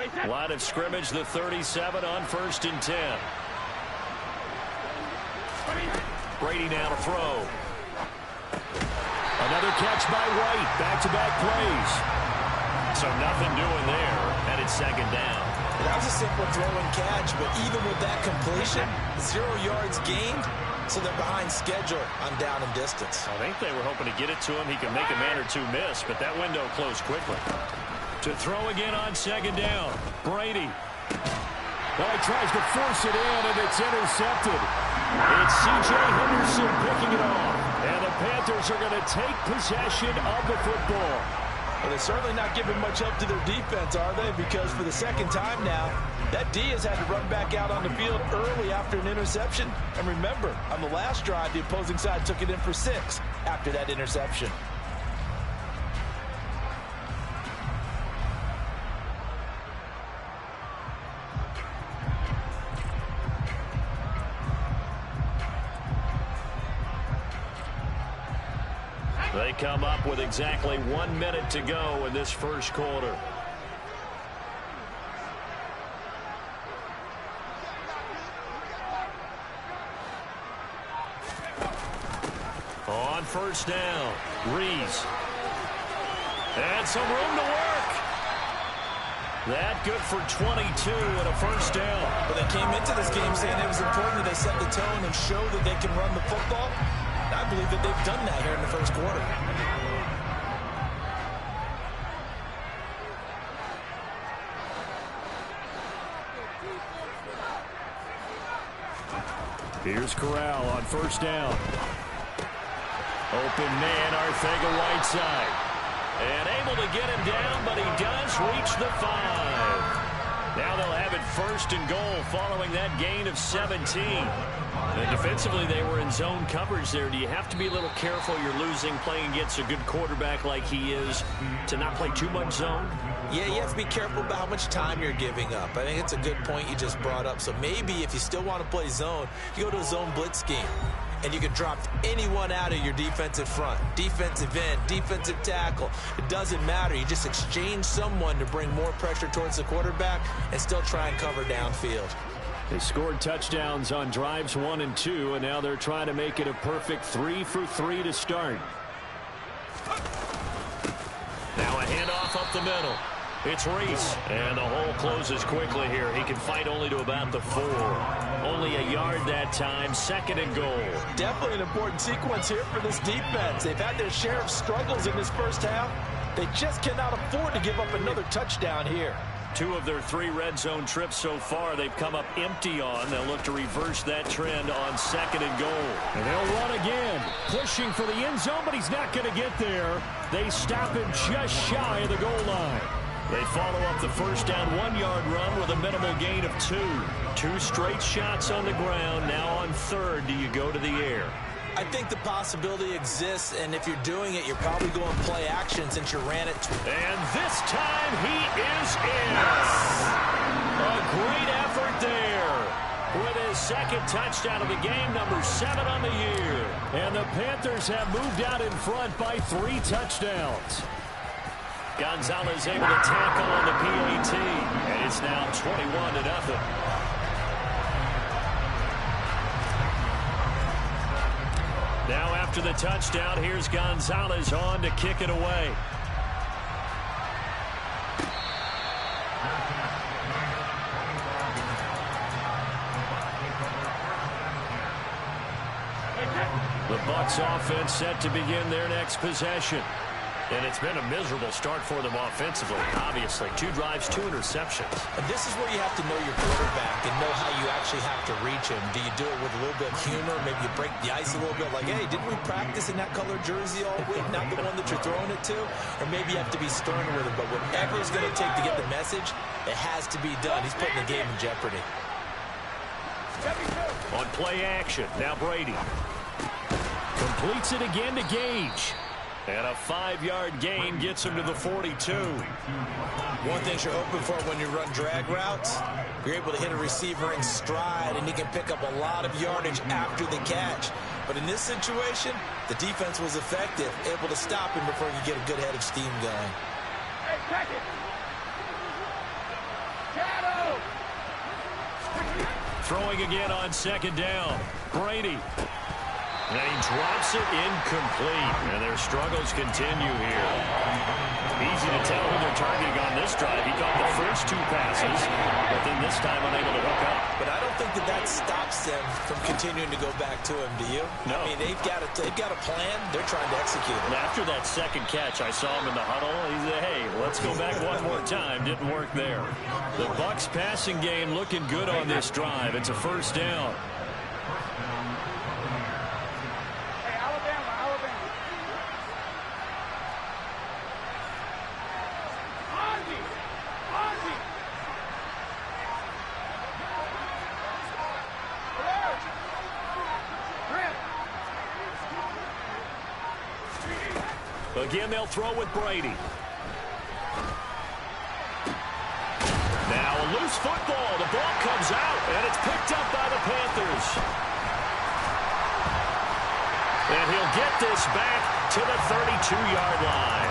Line of scrimmage, the 37 on 1st and 10. Brady now to throw. Another catch by White. Back-to-back plays. So nothing doing there, and it's 2nd down. That was a simple throw and catch, but even with that completion, 0 yards gained, so they're behind schedule on down and distance. I think they were hoping to get it to him. He could make a man or two miss, but that window closed quickly. To throw again on 2nd down. Brady. Well, he tries to force it in, and it's intercepted. It's C.J. Henderson picking it off. And the Panthers are going to take possession of the football. Well, they're certainly not giving much help to their defense, are they? Because for the 2nd time now, that D has had to run back out on the field early after an interception. And remember, on the last drive, the opposing side took it in for 6 after that interception. They come up with exactly 1 minute to go in this first quarter. On 1st down, Reese. And some room to work. That good for 22 and a 1st down. But they came into this game saying it was important that they set the tone and show that they can run the football. I believe that they've done that here in the first quarter. Here's Corral on 1st down. Open man, Arcega-Whiteside. And able to get him down, but he does reach the 5. Now they'll have it 1st and goal following that gain of 17. And defensively, they were in zone coverage there. Do you have to be a little careful? You're losing, playing against a good quarterback like he is, to not play too much zone? Yeah, you have to be careful about how much time you're giving up. I think it's a good point you just brought up. So maybe if you still want to play zone, you go to a zone blitz scheme. And you can drop anyone out of your defensive front. Defensive end, defensive tackle. It doesn't matter. You just exchange someone to bring more pressure towards the quarterback and still try and cover downfield. They scored touchdowns on drives 1 and 2, and now they're trying to make it a perfect 3 for 3 to start. Now a handoff up the middle. It's Reese, and the hole closes quickly here. He can fight only to about the 4. Only a yard that time, 2nd and goal. Definitely an important sequence here for this defense. They've had their share of struggles in this first half. They just cannot afford to give up another touchdown here. 2 of their 3 red zone trips so far they've come up empty on. They'll look to reverse that trend on 2nd and goal. And they'll run again, pushing for the end zone, but he's not going to get there. They stop him just shy of the goal line. They follow up the 1st down 1-yard run with a minimal gain of 2. 2 straight shots on the ground. Now on 3rd, do you go to the air? I think the possibility exists, and if you're doing it, you're probably going play action since you ran it. And this time he is in. A great effort there with his 2nd touchdown of the game, number 7 on the year. And the Panthers have moved out in front by 3 touchdowns. Gonzalez able to tackle on the PAT, and it's now 21-0. Now after the touchdown, here's Gonzalez on to kick it away. The Bucs offense set to begin their next possession. And it's been a miserable start for them offensively, obviously. 2 drives, 2 interceptions. And this is where you have to know your quarterback and know how you actually have to reach him. Do you do it with a little bit of humor? Maybe you break the ice a little bit like, hey, didn't we practice in that colored jersey all week? Not the one that you're throwing it to? Or maybe you have to be sterner with him. But whatever it's going to take to get the message, it has to be done. He's putting the game in jeopardy. On play action, now Brady. Completes it again to Gage. And a 5-yard gain gets him to the 42. One thing you're hoping for when you run drag routes, you're able to hit a receiver in stride, and he can pick up a lot of yardage after the catch. But in this situation, the defense was effective, able to stop him before he could get a good head of steam going. Throwing again on second down. Brady. And he drops it incomplete. And their struggles continue here. Easy to tell who they're targeting on this drive. He caught the first two passes, but then this time unable to hook up. But I don't think that stops them from continuing to go back to him, do you? No. I mean, they've got a plan. They're trying to execute it. After that second catch, I saw him in the huddle. He said, hey, let's go back one more time. Didn't work there. The Bucs passing game looking good on this drive. It's a first down. Again, they'll throw with Brady. Now a loose football. The ball comes out, and it's picked up by the Panthers. And he'll get this back to the 32-yard line.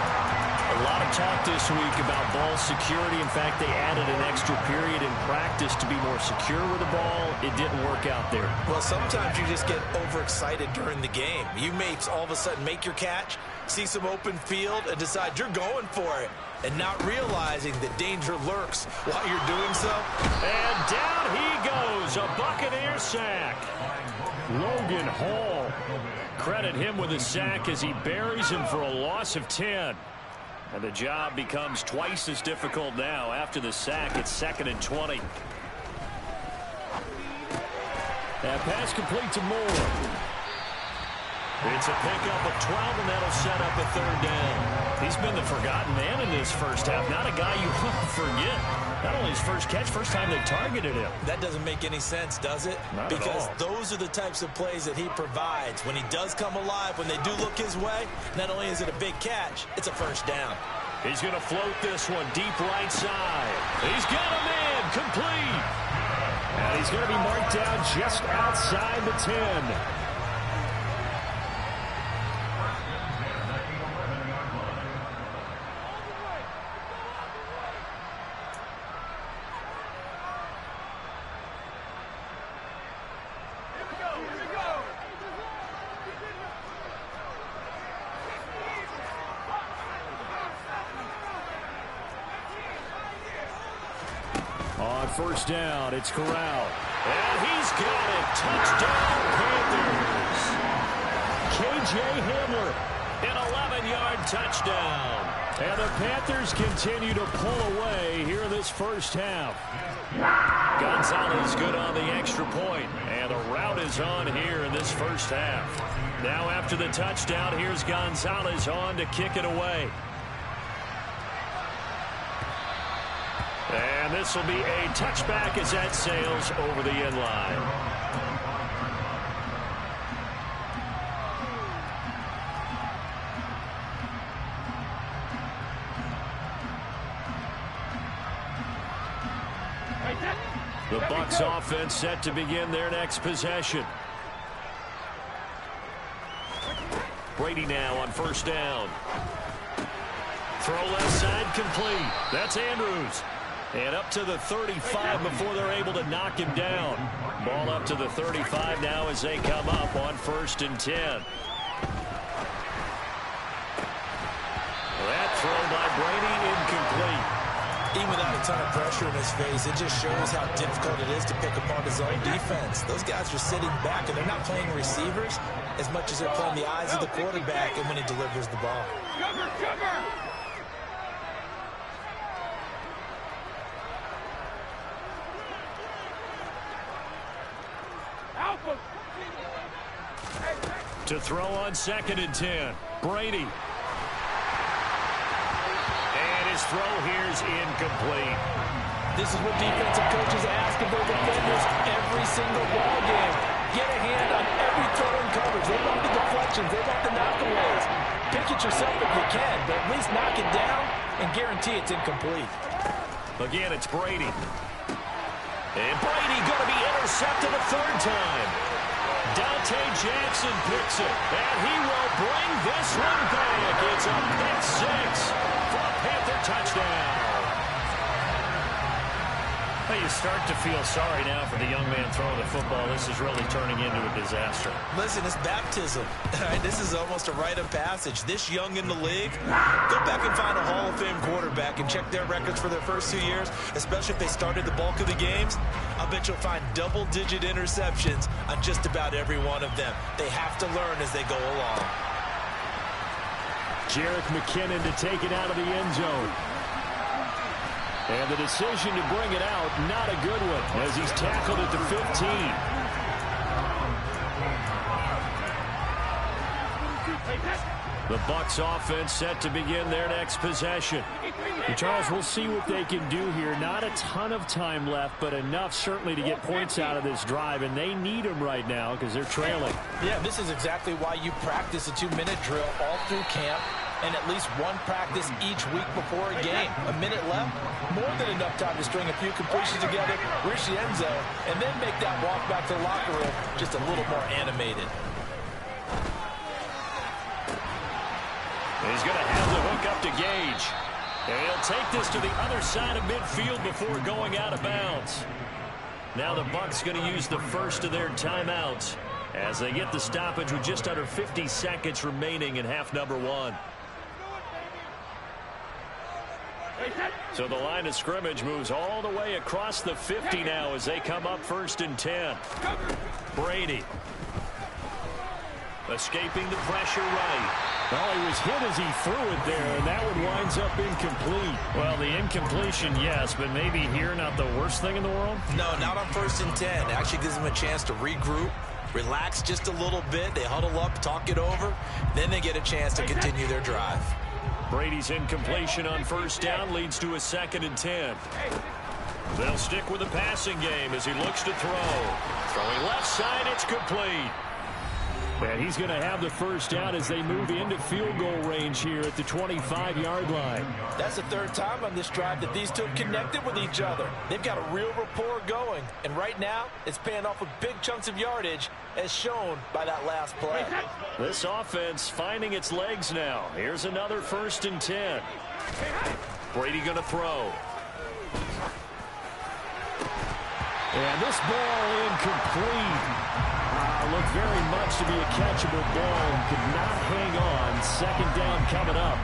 A lot of talk this week about ball security. In fact, they added an extra period in practice to be more secure with the ball. It didn't work out there. Well, sometimes you just get overexcited during the game. You may all of a sudden make your catch, see some open field, and decide you're going for it, and not realizing that danger lurks while you're doing so. And down he goes, a Buccaneer sack. Logan Hall. Credit him with a sack as he buries him for a loss of 10. And the job becomes twice as difficult now. After the sack, it's 2nd and 20. That pass complete to Moore. It's a pickup of 12, and that'll set up a third down. He's been the forgotten man in this first half. Not a guy you want to forget. Not only his first catch, first time they've targeted him. That doesn't make any sense, does it? Not because at all. Those are the types of plays that he provides. When he does come alive, when they do look his way, not only is it a big catch, it's a first down. He's going to float this one deep right side. He's got him in, complete. And he's going to be marked down just outside the 10. On first down, it's Corral. And he's got it. Touchdown, Panthers. K.J. Hamler, an 11-yard touchdown. And the Panthers continue to pull away here in this first half. Gonzalez good on the extra point. And the route is on here in this first half. Now after the touchdown, here's Gonzalez on to kick it away. And this will be a touchback as that sails over the end line. The Bucs offense set to begin their next possession. Brady now on first down. Throw left side complete. That's Andrews. And up to the 35 before they're able to knock him down. Ball up to the 35 now as they come up on 1st and 10. That throw by Brady incomplete. Even without a ton of pressure in his face, it just shows how difficult it is to pick apart his own defense. Those guys are sitting back, and they're not playing receivers as much as they're playing the eyes of the quarterback and when he delivers the ball. To throw on 2nd and 10. Brady. And his throw here's incomplete. This is what defensive coaches ask of their defenders every single ball game. Get a hand on every throw in coverage. They want the deflections. They want the knockaways. Pick it yourself if you can, but at least knock it down and guarantee it's incomplete. Again, it's Brady. And Brady going to be intercepted a third time. Dante Jackson picks it, and he will bring this one back. It's a pick six for a Panther touchdown. Well, you start to feel sorry now for the young man throwing the football. This is really turning into a disaster. Listen, it's baptism. This is almost a rite of passage. This young in the league, go back and find a Hall of Fame quarterback and check their records for their first 2 years, especially if they started the bulk of the games. I bet you'll find double-digit interceptions on just about every one of them. They have to learn as they go along. Jerick McKinnon to take it out of the end zone. And the decision to bring it out, not a good one, as he's tackled at the 15. The Bucs offense set to begin their next possession. And Charles, we'll see what they can do here. Not a ton of time left, but enough certainly to get points out of this drive, and they need them right now because they're trailing. Yeah, this is exactly why you practice a 2-minute drill all through camp and at least one practice each week before a game. A minute left, more than enough time to string a few completions together, reach the end zone, and then make that walk back to the locker room just a little more animated. He's going to have the hook up to Gage. And he'll take this to the other side of midfield before going out of bounds. Now the Bucs going to use the first of their timeouts as they get the stoppage with just under 50 seconds remaining in half number 1. So the line of scrimmage moves all the way across the 50 now as they come up 1st and 10. Brady escaping the pressure right. Well, he was hit as he threw it there, and that one winds up incomplete. Well, the incompletion, yes, but maybe here not the worst thing in the world? No, not on 1st and 10. It actually gives them a chance to regroup, relax just a little bit. They huddle up, talk it over. Then they get a chance to continue their drive. Brady's incompletion on 1st down leads to a 2nd and 10. They'll stick with the passing game as he looks to throw. Throwing left side, it's complete. And he's going to have the 1st down as they move into field goal range here at the 25-yard line. That's the 3rd time on this drive that these two have connected with each other. They've got a real rapport going, and right now it's paying off with big chunks of yardage as shown by that last play. This offense finding its legs now. Here's another 1st and 10. Brady going to throw. And this ball incomplete. Looked very much to be a catchable ball and could not hang on. 2nd down coming up.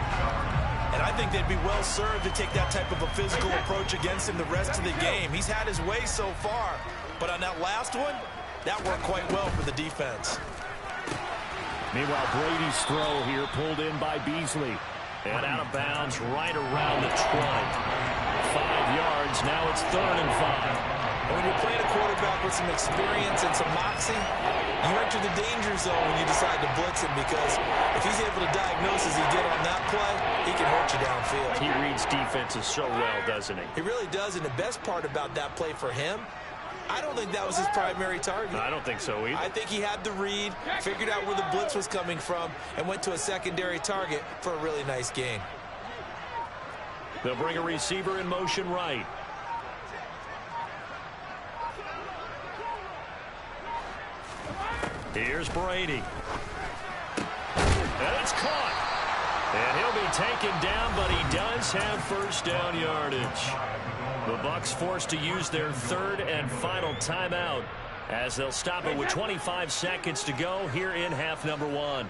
And I think they'd be well served to take that type of a physical approach against him the rest of the game. He's had his way so far, but on that last one, that worked quite well for the defense. Meanwhile, Brady's throw here pulled in by Beasley. And out of bounds right around the 20. 5 yards, now it's 3rd and 5. And when you're playing a quarterback with some experience and some moxie, you enter the danger zone when you decide to blitz him, because if he's able to diagnose as he did on that play, he can hurt you downfield. He reads defenses so well, doesn't he? He really does, and the best part about that play for him, I don't think that was his primary target. I don't think so either. I think he had the read, figured out where the blitz was coming from, and went to a secondary target for a really nice gain. They'll bring a receiver in motion right. Here's Brady. And it's caught. And he'll be taken down, but he does have 1st down yardage. The Bucs forced to use their 3rd and final timeout as they'll stop it with 25 seconds to go here in half number 1.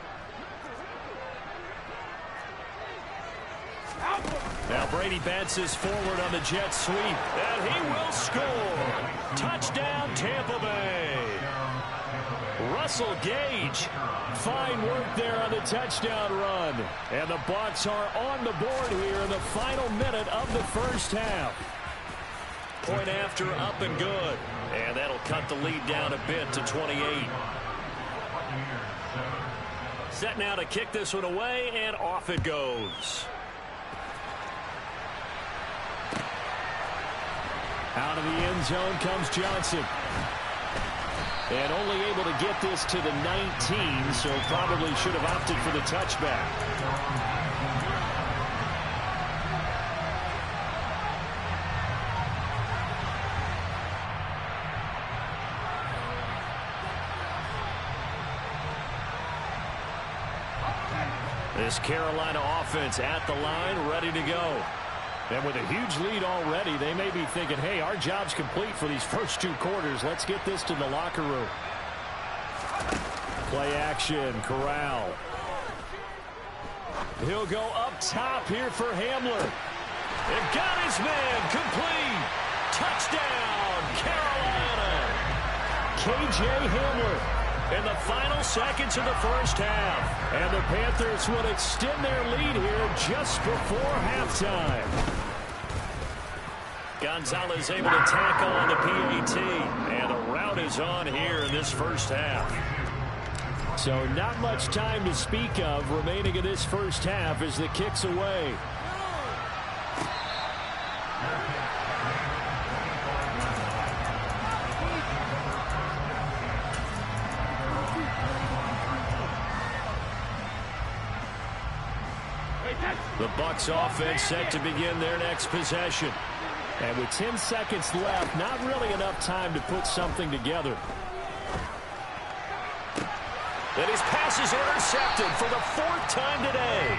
Now Brady bounces forward on the jet sweep, and he will score. Touchdown, Tampa Bay. Russell Gage, fine work there on the touchdown run. And the Bucs are on the board here in the final minute of the 1st half. Point after, up and good. And that'll cut the lead down a bit to 28. Set now to kick this one away, and off it goes. Out of the end zone comes Johnson. And only able to get this to the 19, so probably should have opted for the touchback. This Carolina offense at the line, ready to go. And with a huge lead already, they may be thinking, hey, our job's complete for these first 2 quarters. Let's get this to the locker room. Play action, Corral. He'll go up top here for Hamler. And got his man, complete. Touchdown, Carolina. K.J. Hamler in the final seconds of the first half. And the Panthers will extend their lead here just before halftime. Gonzalez able to tackle on the PAT. And the rout is on here in this first half. So not much time to speak of remaining in this first half as the kick's away. The Bucs offense set to begin their next possession. And with 10 seconds left, not really enough time to put something together. And his pass is intercepted for the 4th time today.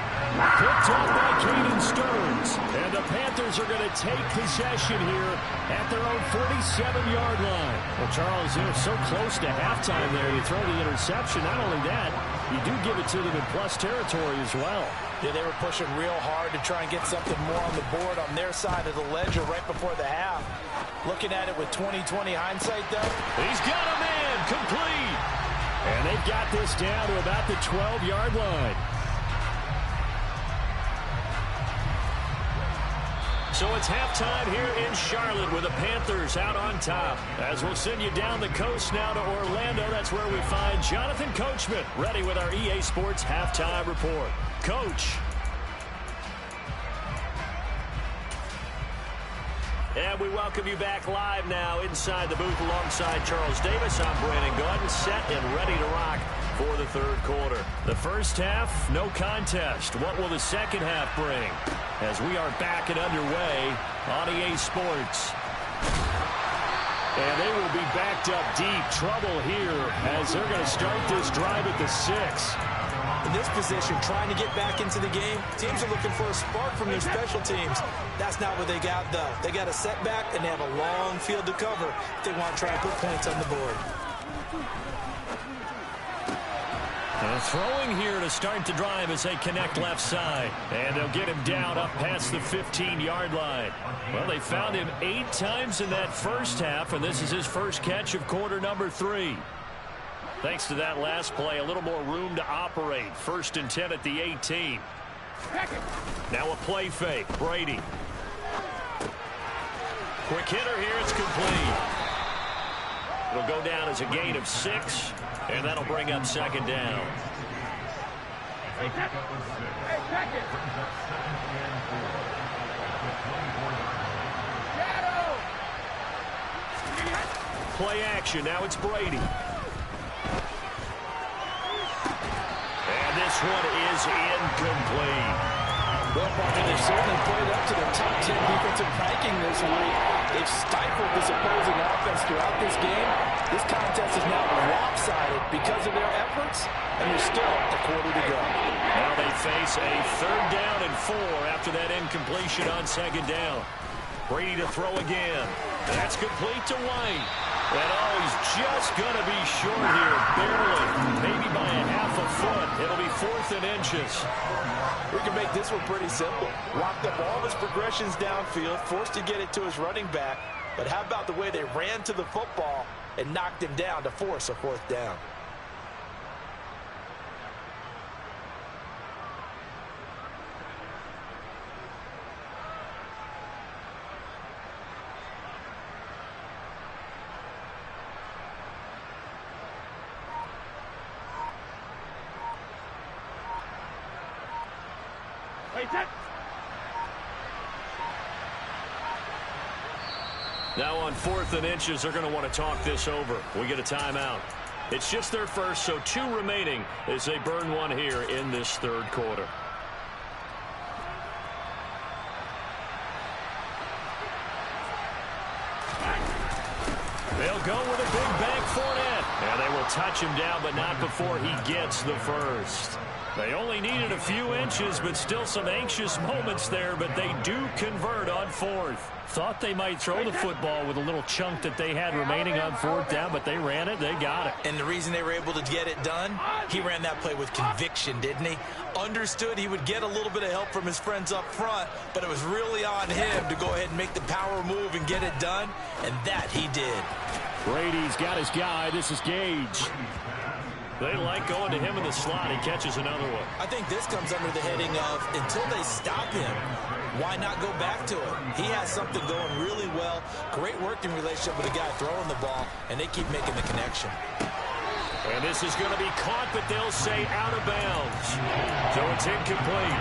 Picked off by Caden Stearns. And the Panthers are going to take possession here at their own 47-yard line. Well, Charles, they're so close to halftime there. You throw the interception. Not only that, you do give it to them in plus territory as well. Yeah, they were pushing real hard to try and get something more on the board on their side of the ledger right before the half. Looking at it with 20/20 hindsight, though. He's got a man, complete. And they've got this down to about the 12-yard line. So it's halftime here in Charlotte with the Panthers out on top. As we'll send you down the coast now to Orlando, that's where we find Jonathan Coachman ready with our EA Sports Halftime Report. Coach. And we welcome you back live now inside the booth alongside Charles Davis. I'm Brandon Gordon, set and ready to rock for the third quarter. The first half, no contest. What will the second half bring? As we are back and underway on EA Sports. And they will be backed up deep. Trouble here as they're going to start this drive at the 6. In this position, trying to get back into the game, teams are looking for a spark from their special teams. That's not what they got, though. They got a setback, and they have a long field to cover if they want to try and put points on the board. And throwing here to start the drive as they connect left side. And they'll get him down up past the 15-yard line. Well, they found him 8 times in that first half, and this is his first catch of quarter number 3. Thanks to that last play, a little more room to operate. 1st and 10 at the 18. Now a play fake. Brady. Quick hitter here. It's complete. It'll go down as a gain of 6, and that'll bring up 2nd down. Play action. Now it's Brady. This one is incomplete. Well, Bobby, they've certainly played up to the top 10 defensive ranking this week. They've stifled this opposing offense throughout this game. This contest is now lopsided because of their efforts, and there's still a quarter to go. Now they face a 3rd down and 4 after that incompletion on 2nd down. Brady to throw again. That's complete to White. And oh, he's just going to be short here, barely, maybe by a half a foot. It'll be 4th and inches. We can make this one pretty simple. Locked up all his progressions downfield, forced to get it to his running back. But how about the way they ran to the football and knocked him down to force a 4th down? Now on 4th and inches, they're going to want to talk this over. We get a timeout. It's just their first, so 2 remaining as they burn one here in this third quarter. They'll go with a big bank Fournette. And they will touch him down, but not before he gets the first. They only needed a few inches, but still some anxious moments there, but they do convert on fourth. Thought they might throw the football with a little chunk that they had remaining on fourth down, but they ran it, they got it. And the reason they were able to get it done, he ran that play with conviction, didn't he? Understood he would get a little bit of help from his friends up front, but it was really on him to go ahead and make the power move and get it done, and that he did. Brady's got his guy. This is Gage. They like going to him in the slot. He catches another one. I think this comes under the heading of until they stop him, why not go back to him? He has something going really well. Great working relationship with the guy throwing the ball, and they keep making the connection. And this is going to be caught, but they'll say out of bounds. So it's incomplete.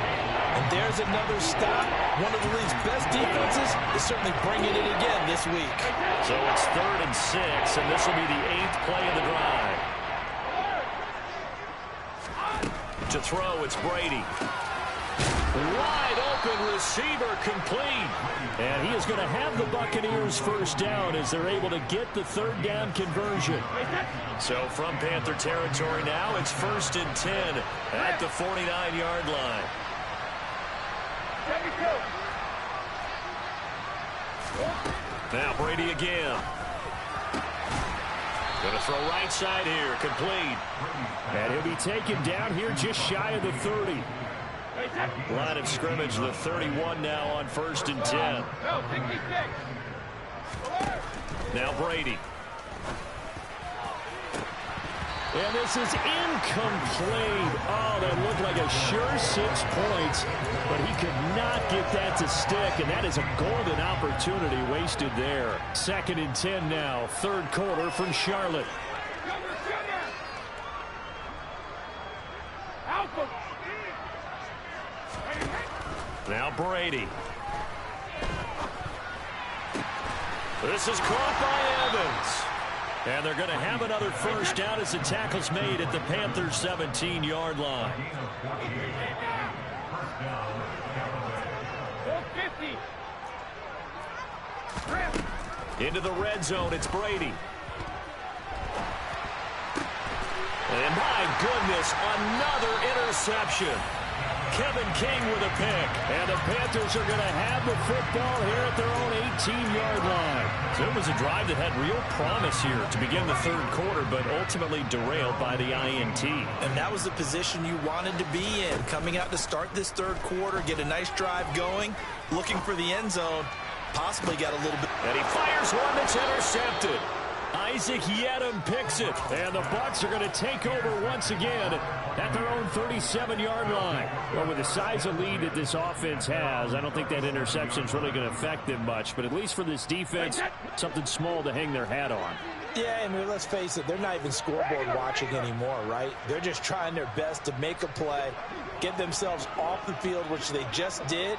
And there's another stop. One of the league's best defenses is certainly bringing it again this week. So it's 3rd and 6, and this will be the 8th play of the drive. To throw, it's Brady. Wide open receiver, complete. And he is going to have the Buccaneers first down as they're able to get the 3rd down conversion. So from Panther territory now, it's 1st and 10 at the 49-yard line. Now Brady again. Going to throw right side here, complete. And he'll be taken down here just shy of the 30. Line of scrimmage, the 31 now on 1st and 10. Now Brady. And this is incomplete. Oh, that looked like a sure 6 points, but he could not get that to stick, and that is a golden opportunity wasted there. 2nd and 10 now, 3rd quarter from Charlotte. Now Brady. This is caught by Evans. And they're going to have another first down as the tackle's made at the Panthers' 17-yard line. Into the red zone, it's Brady. And my goodness, another interception. Kevin King with a pick. And the Panthers are going to have the football here at their own 18-yard line. So it was a drive that had real promise here to begin the 3rd quarter, but ultimately derailed by the INT. And that was the position you wanted to be in. Coming out to start this 3rd quarter, get a nice drive going, looking for the end zone, possibly got a little bit. And he fires one that's intercepted. Isaac Yedem picks it, and the Bucs are going to take over once again at their own 37-yard line. Well, with the size of lead that this offense has, I don't think that interception is really going to affect them much, but at least for this defense, something small to hang their hat on. Yeah, I mean, let's face it, they're not even scoreboard watching anymore, right? They're just trying their best to make a play, get themselves off the field, which they just did,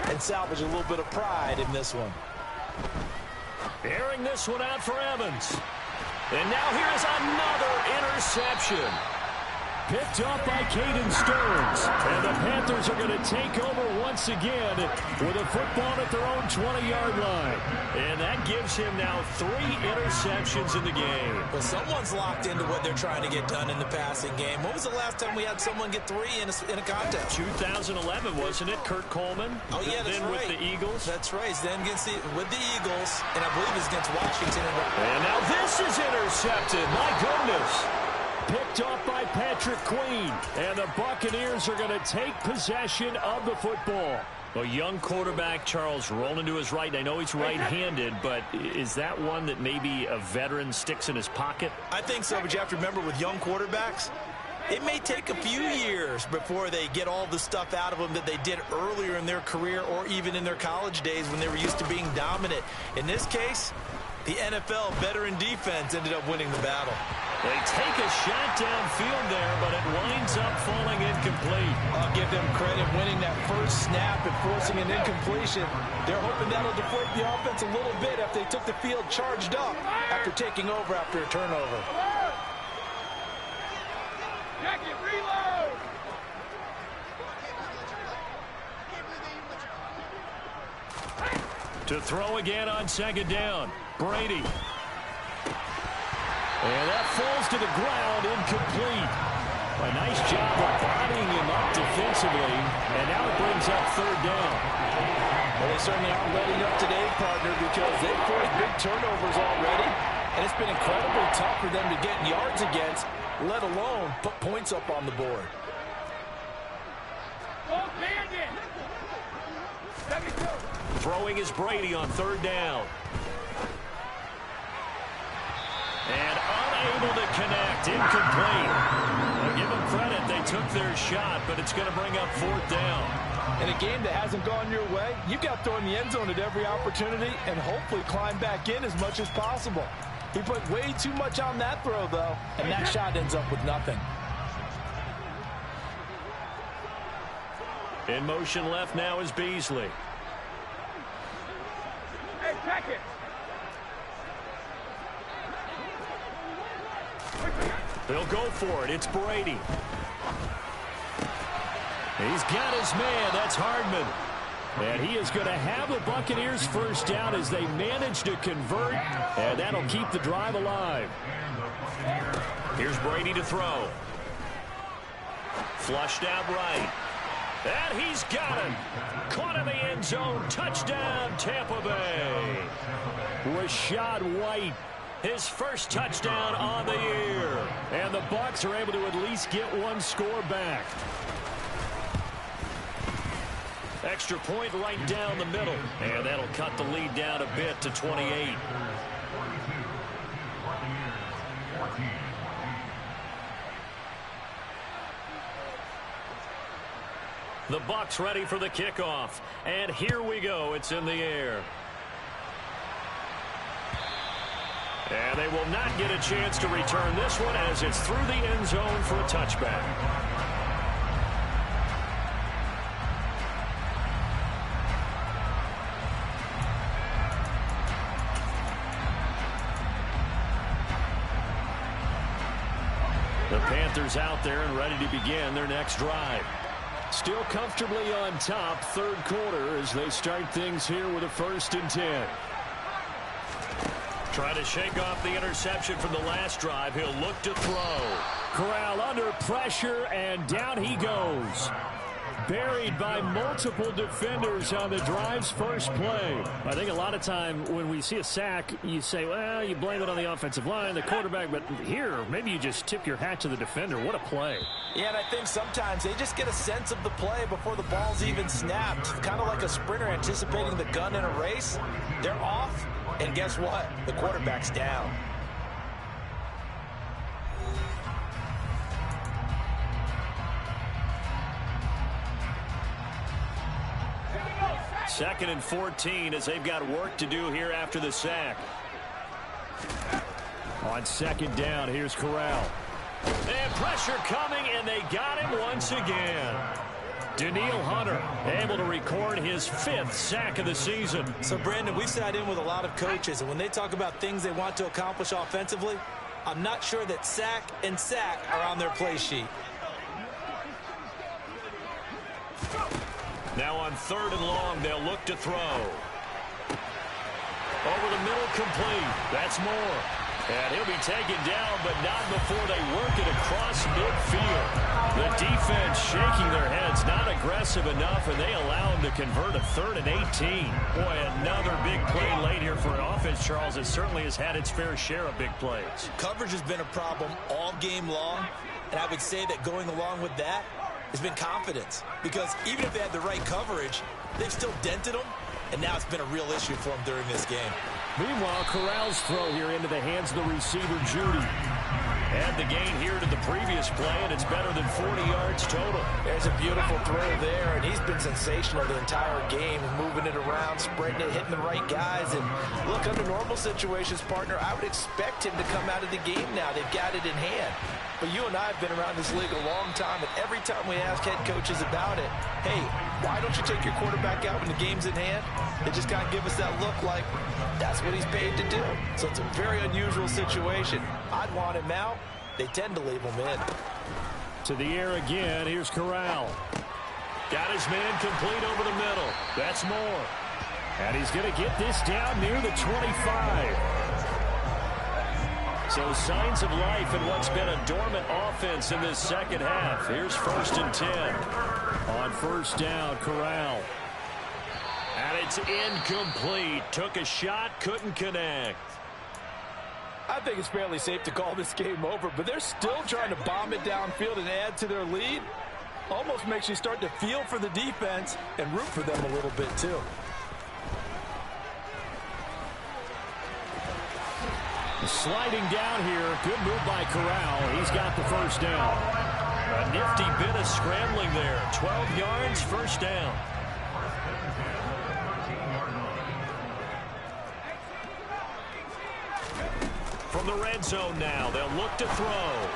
and salvage a little bit of pride in this one. Airing this one out for Evans. And now here's another interception. Picked up by Caden Stearns. And the Panthers are going to take over once again with a football at their own 20-yard line. And that gives him now 3 interceptions in the game. Well, someone's locked into what they're trying to get done in the passing game. When was the last time we had someone get 3 in a contest? 2011, wasn't it? Kurt Coleman. Oh, yeah, that's then right. with the Eagles. That's right. Then with the Eagles, and I believe it's against Washington. And now this is intercepted. My goodness. Picked off by Patrick Queen. And the Buccaneers are going to take possession of the football. A young quarterback, Charles, rolling to his right. And I know he's right-handed, but is that one that maybe a veteran sticks in his pocket? I think so, but you have to remember with young quarterbacks, it may take a few years before they get all the stuff out of them that they did earlier in their career or even in their college days when they were used to being dominant. In this case, the NFL veteran defense ended up winning the battle. They take a shot downfield there, but it winds up falling incomplete. I'll give them credit winning that first snap and forcing an incompletion. They're hoping that'll deflate the offense a little bit if they took the field charged up after taking over after a turnover. Jacket, reload! To throw again on 2nd down. Brady. And that falls to the ground, incomplete. A nice job of bodying him up defensively, and now it brings up third down. Well, they certainly aren't letting up today, partner, because they've forced big turnovers already, and it's been incredibly tough for them to get yards against, let alone put points up on the board. Throwing is Brady on third down. And unable to connect. Incomplete. Well, give them credit. They took their shot, but it's going to bring up fourth down. In a game that hasn't gone your way, you've got to throw in the end zone at every opportunity and hopefully climb back in as much as possible. He put way too much on that throw, though, and that shot ends up with nothing. In motion left now is Beasley. Hey, check it. They'll go for it. It's Brady. He's got his man. That's Hardman. And he is going to have the Buccaneers first down as they manage to convert, and that'll keep the drive alive. Here's Brady to throw. Flushed out right. And he's got him. Caught in the end zone. Touchdown, Tampa Bay. Rashad White, his first touchdown on the year. And the Bucs are able to at least get one score back. Extra point right down the middle. And that'll cut the lead down a bit to 28. The Bucs ready for the kickoff. And here we go. It's in the air. And they will not get a chance to return this one as it's through the end zone for a touchback. The Panthers out there and ready to begin their next drive. Still comfortably on top, third quarter, as they start things here with a 1st and 10. Trying to shake off the interception from the last drive. He'll look to throw. Corral under pressure, and down he goes. Buried by multiple defenders on the drive's first play. I think a lot of time when we see a sack, you say, well, you blame it on the offensive line, the quarterback, but here, maybe you just tip your hat to the defender. What a play. Yeah, and I think sometimes they just get a sense of the play before the ball's even snapped. Kind of like a sprinter anticipating the gun in a race. They're off, and guess what? The quarterback's down. Second and 14 as they've got work to do here after the sack. On second down, here's Corral. And pressure coming, and they got him once again. Daniil Hunter able to record his 5th sack of the season. So, Brandon, we've sat in with a lot of coaches, and when they talk about things they want to accomplish offensively, I'm not sure that sack and sack are on their play sheet. Now on third and long, they'll look to throw. Over the middle, complete. That's Moore. And he'll be taken down, but not before they work it across midfield. The defense shaking their heads, not aggressive enough, and they allow him to convert a 3rd and 18. Boy, another big play late here for an offense, Charles. It certainly has had its fair share of big plays. Coverage has been a problem all game long, and I would say that going along with that has been confidence, because even if they had the right coverage, they've still dented them, and now it's been a real issue for them during this game. Meanwhile, Corral's throw here into the hands of the receiver, Judy. Add the gain here to the previous play, and it's better than 40 yards total. There's a beautiful throw there, and he's been sensational the entire game, moving it around, spreading it, hitting the right guys. And look, under normal situations, partner, I would expect him to come out of the game now. They've got it in hand. But you and I have been around this league a long time, and every time we ask head coaches about it, hey, why don't you take your quarterback out when the game's in hand? They just kind of give us that look like that's what he's paid to do. So it's a very unusual situation. I'd want him out. They tend to leave him in. To the air again. Here's Corral. Got his man complete over the middle. That's Moore. And he's going to get this down near the 25. So signs of life in what's been a dormant offense in this second half. Here's 1st and 10. On 1st down, Corral. And it's incomplete. Took a shot, couldn't connect. I think it's fairly safe to call this game over, but they're still trying to bomb it downfield and add to their lead. Almost makes you start to feel for the defense and root for them a little bit too. Sliding down here. Good move by Corral. He's got the 1st down. A nifty bit of scrambling there. 12 yards, 1st down. From the red zone now, they'll look to throw.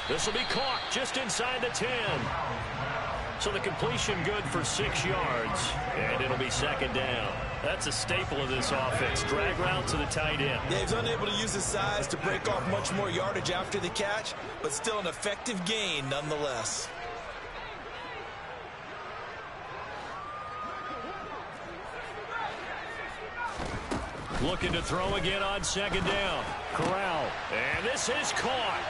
This will be caught just inside the 10. So the completion good for 6 yards, and it'll be 2nd down. That's a staple of this offense. Drag route to the tight end. Yeah, he's unable to use his size to break off much more yardage after the catch, but still an effective gain nonetheless. Looking to throw again on 2nd down. Corral. And this is caught.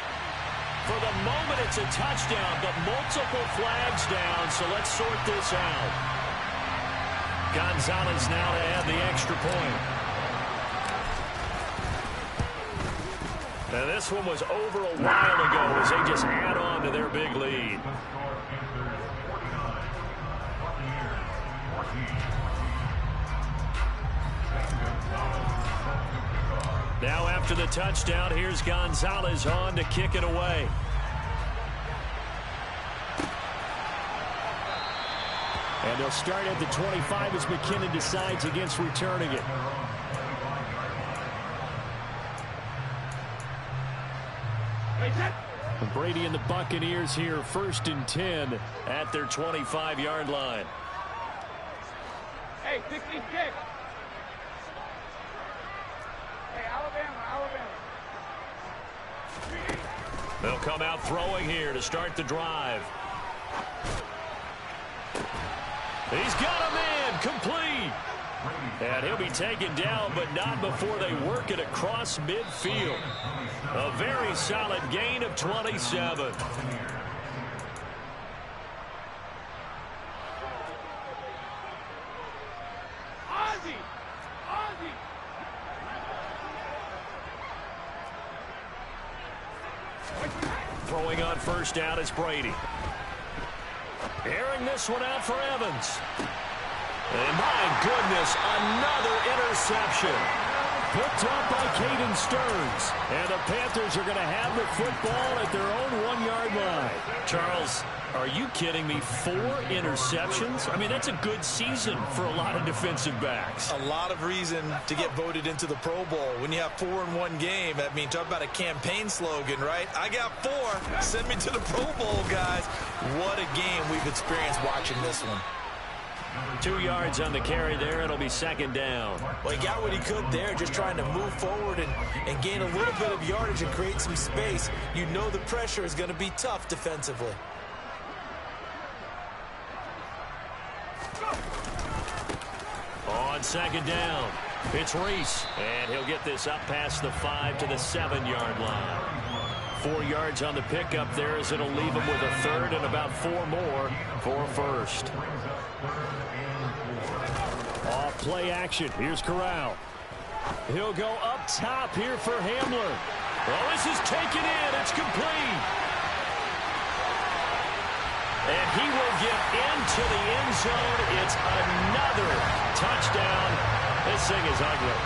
For the moment, it's a touchdown, but multiple flags down, so let's sort this out. Gonzalez now to add the extra point. Now, this one was over a while ago as they just add on to their big lead. Now after the touchdown, here's Gonzalez on to kick it away. And they'll start at the 25 as McKinnon decides against returning it. Brady and the Buccaneers here, 1st and 10 at their 25-yard line. Hey, 66. They'll come out throwing here to start the drive. He's got him in, complete. And he'll be taken down, but not before they work it across midfield. A very solid gain of 27. Throwing on 1st down is Brady. Airing this one out for Evans. And my goodness, another interception. Picked up by Caden Stearns. And the Panthers are going to have the football at their own 1-yard line. Charles, are you kidding me? 4 interceptions? I mean, that's a good season for a lot of defensive backs. A lot of reason to get voted into the Pro Bowl. When you have 4 in one game, I mean, talk about a campaign slogan, right? I got 4. Send me to the Pro Bowl, guys. What a game we've experienced watching this one. 2 yards on the carry there. It'll be 2nd down. Well, he got what he could there, just trying to move forward and gain a little bit of yardage and create some space. You know the pressure is going to be tough defensively. On 2nd down, it's Reese. And he'll get this up past the 5 to the 7-yard line. 4 yards on the pickup there as it'll leave him with a 3rd and about 4 more for 1st. Off play action. Here's Corral. He'll go up top here for Hamler. Oh, this is taken in. It's complete. And he will get into the end zone. It's another touchdown. This thing is ugly.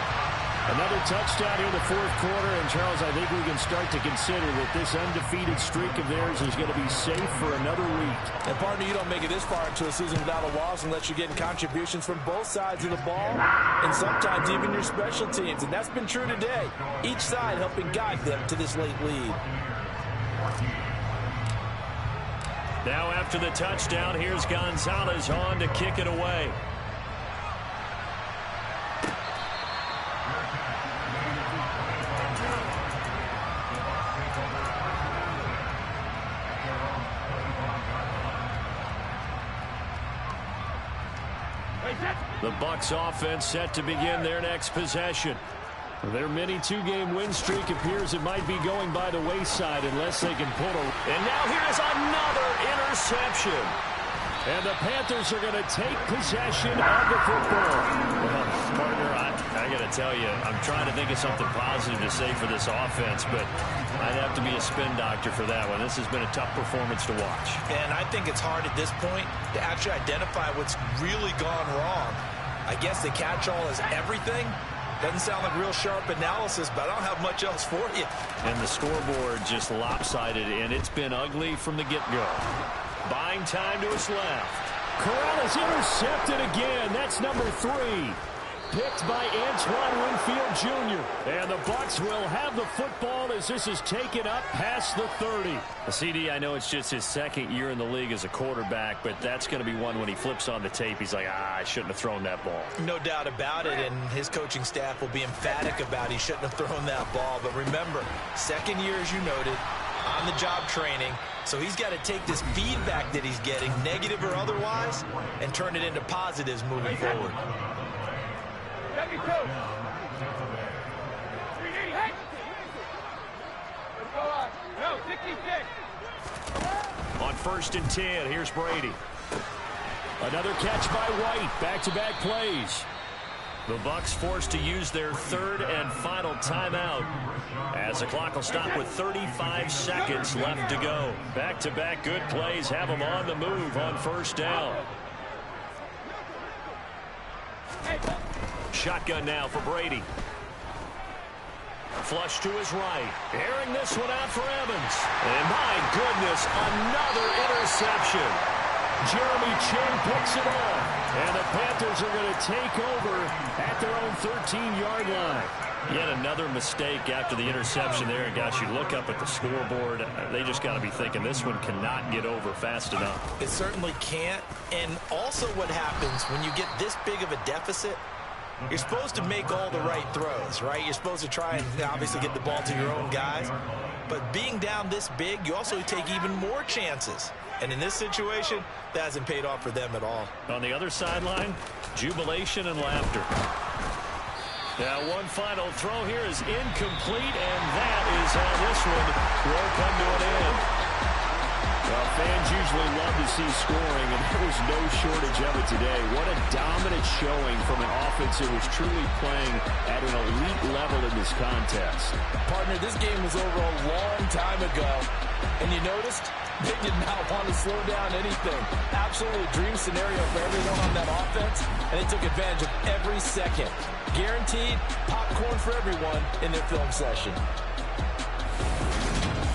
Another touchdown here in the 4th quarter. And, Charles, I think we can start to consider that this undefeated streak of theirs is going to be safe for another week. And, partner, you don't make it this far into a season without a loss unless you're getting contributions from both sides of the ball and sometimes even your special teams. And that's been true today. Each side helping guide them to this late lead. Now after the touchdown, here's Gonzalez on to kick it away. The Bucs offense set to begin their next possession. Their mini two-game win streak appears it might be going by the wayside unless they can pull a... And now here's another interception. And the Panthers are going to take possession of the football. Well, partner, I got to tell you, I'm trying to think of something positive to say for this offense, but I'd have to be a spin doctor for that one. This has been a tough performance to watch. And I think it's hard at this point to actually identify what's really gone wrong. I guess the catch-all is everything. Doesn't sound like real sharp analysis, but I don't have much else for you. And the scoreboard just lopsided, and it's been ugly from the get-go. Buying time to his left. Corral is intercepted again. That's number 3. Picked by Antoine Winfield Jr. And the Bucs will have the football as this is taken up past the 30. The CD, I know it's just his second year in the league as a quarterback, but that's going to be one when he flips on the tape. He's like, I shouldn't have thrown that ball. No doubt about it, and his coaching staff will be emphatic about he shouldn't have thrown that ball. But remember, second year, as you noted, on-the-job training. So he's got to take this feedback that he's getting, negative or otherwise, and turn it into positives moving forward. On 1st and 10, here's Brady. Another catch by White. Back-to-back plays. The Bucs forced to use their 3rd and final timeout as the clock will stop with 35 seconds left to go. Back-to-back good plays have them on the move on 1st down. Shotgun now for Brady. Flush to his right. Airing this one out for Evans. And my goodness, another interception. Jeremy Chin picks it off. And the Panthers are going to take over at their own 13-yard line. Yet another mistake after the interception there. And gosh, you look up at the scoreboard, they just got to be thinking this one cannot get over fast enough. It certainly can't. And also what happens when you get this big of a deficit, you're supposed to make all the right throws, right? You're supposed to try and obviously get the ball to your own guys. But being down this big, you also take even more chances. And in this situation, that hasn't paid off for them at all. On the other sideline, jubilation and laughter. Now one final throw here is incomplete, and that is how this one will come to an end. Well, fans usually love to see scoring, and there was no shortage of it today. What a dominant showing from an offense that was truly playing at an elite level in this contest. Partner, this game was over a long time ago, and you noticed they did not want to slow down anything. Absolutely a dream scenario for everyone on that offense, and they took advantage of every second. Guaranteed popcorn for everyone in their film session.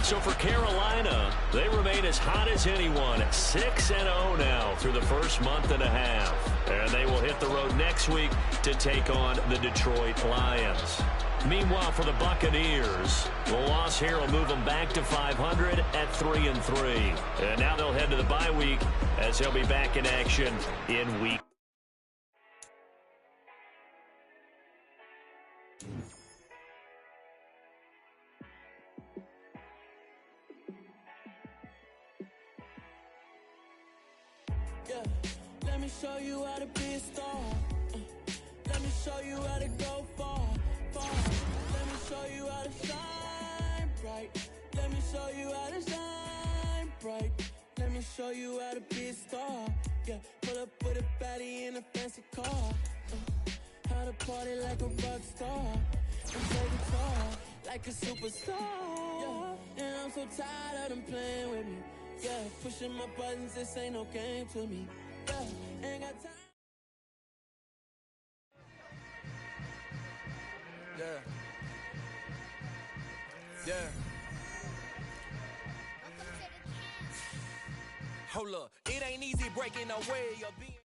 So for Carolina, they remain as hot as anyone, 6-0 now through the first month and a half. And they will hit the road next week to take on the Detroit Lions. Meanwhile, for the Buccaneers, the loss here will move them back to 500 at 3-3. And now they'll head to the bye week as they'll be back in action in week. Yeah, let me show you how to be a star. Let me show you how to go far, far. Let me show you how to shine bright. Let me show you how to shine bright. Let me show you how to be a star. Yeah, pull up with a baddie in a fancy car. How to party like a rock star. And play guitar like a superstar. Yeah, and I'm so tired of them playing with me. Yeah, pushing my buttons, this ain't no game to me. Yeah, ain't got time. Yeah. Yeah. Hold up, it ain't easy breaking away or being